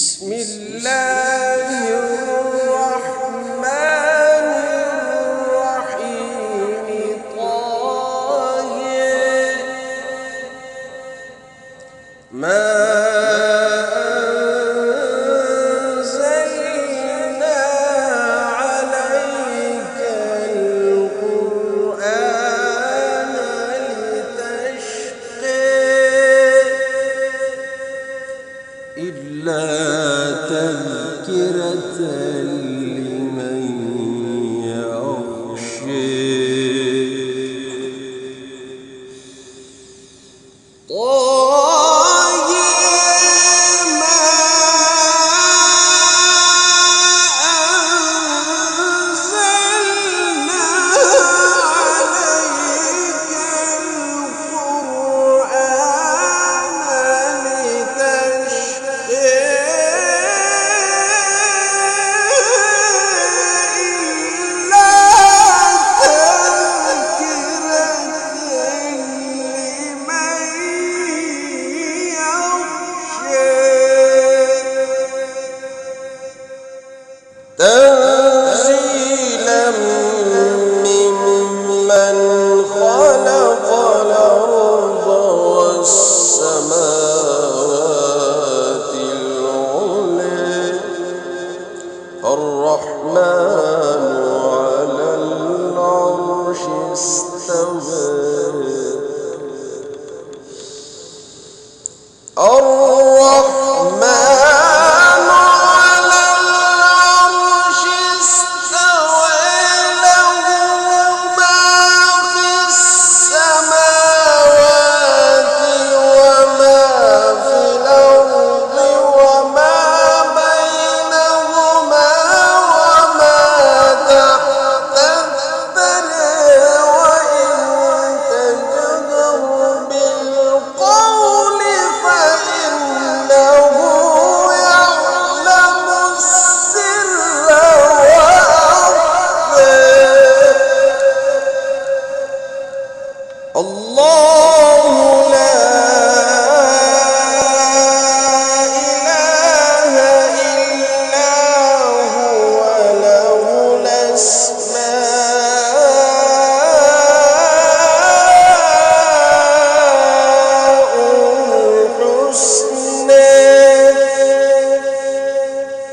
بسم الله الرحمن الرحيم طه ما أنزلنا عليك القرآن لتشقى إلا تذكرة لمن يخشى تنزيلا ممن خلق الأرض والسماوات العلى الرحمن على العرش استوى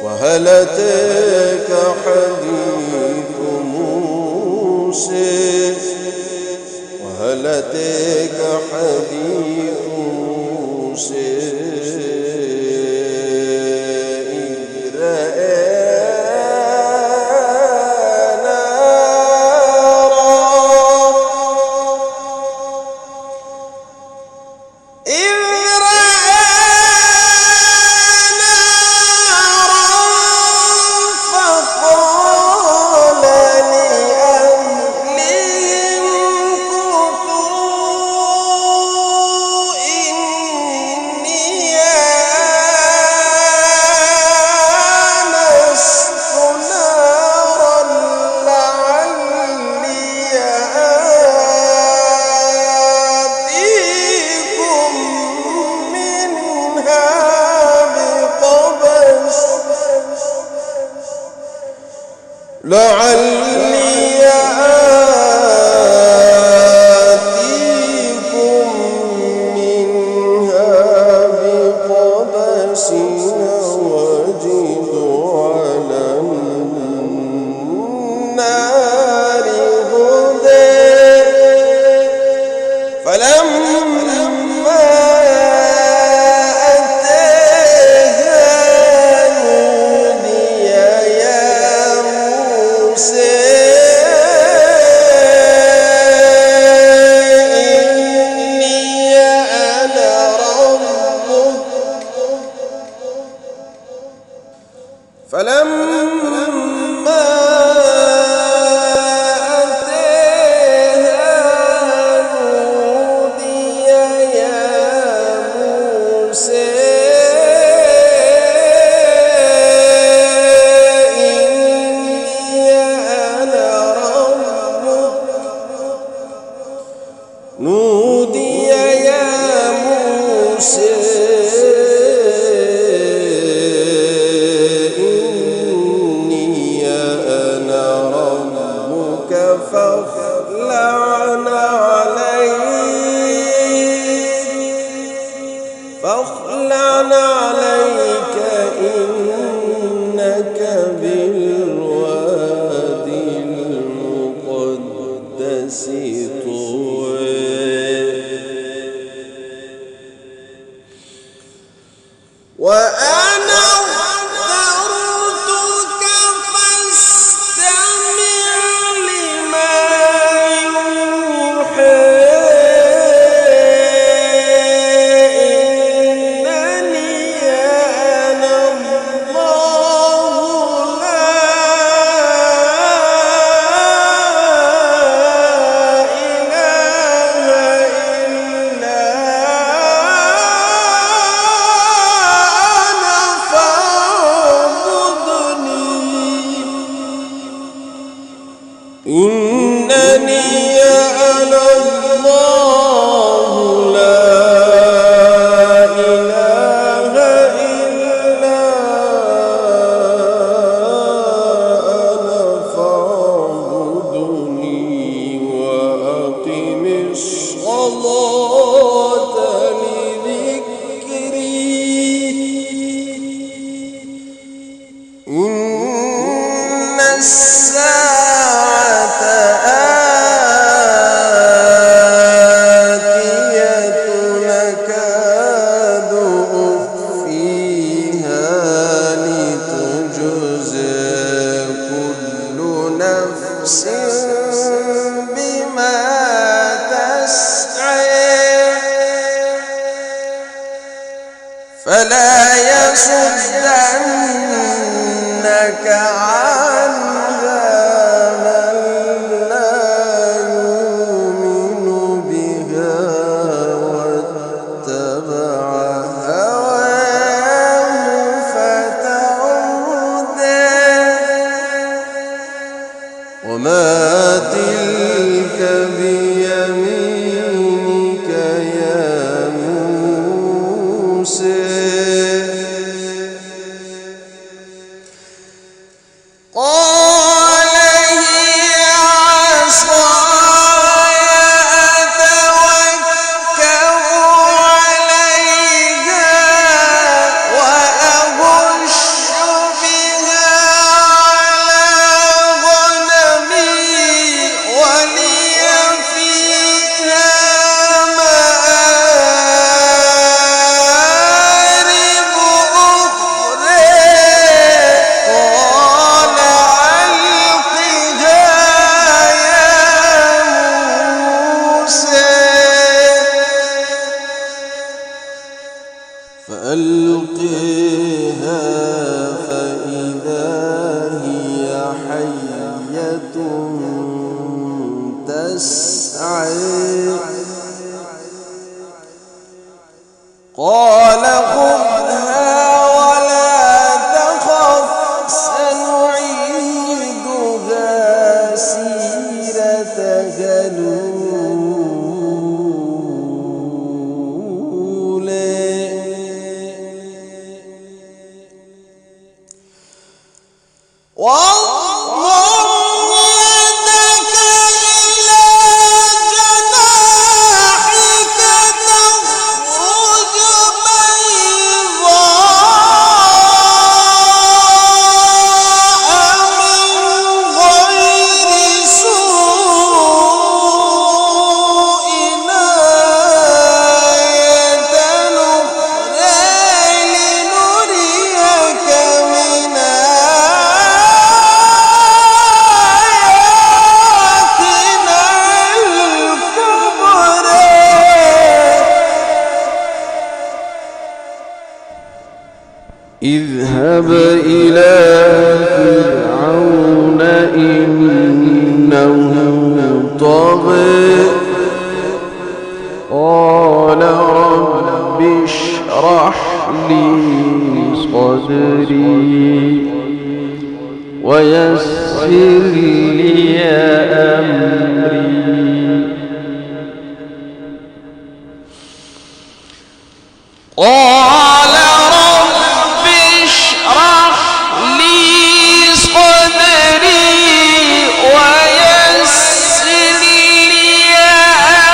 وهل أتاك حديث موسى وهل أتاك حديث موسى إذ رأى لعلي آتيكم منها بقبس وأجد على النار هدى فلما نودي يا موسى إن الساعة آتية نكاد أخفيها لتجزى كل نفس بما تسعى فلا يصدنك عنها من لا يؤمن بها واتبع هواه فتردى وما تلك بيمينك يا موسى قال هي عصاي أتوكأ عليها وأهش بها على غنمي ولي فيها مآرب أخرى فألقيها فإذا هي حية تسعى قال خذها ولا تخف سنعيدها سيرتها واضم يدك إلى جناحك تخرج بيضاء من غير سوء آية أخرى لنريك من اذهب إلى فرعون إنه طغى قال رب اشرح لي صدري ويسر لي أمري قال رب اشرح لي صدري ويسر لي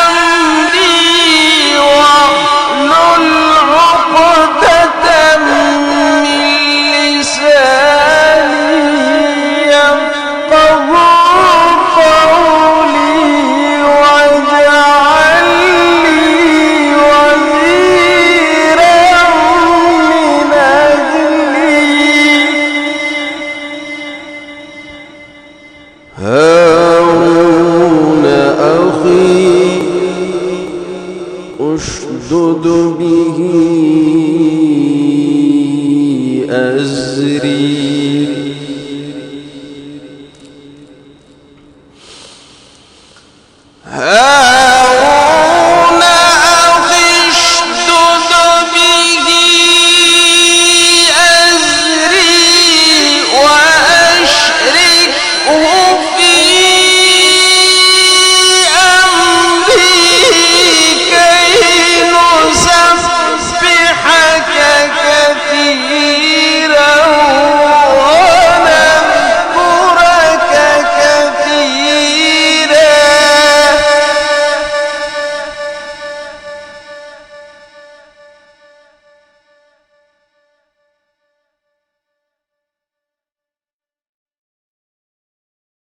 أمري واحلل عقدة من لساني يفقهوا قولي واجعل لي وزيرا من أهلي هارون أخي اشدد به أزري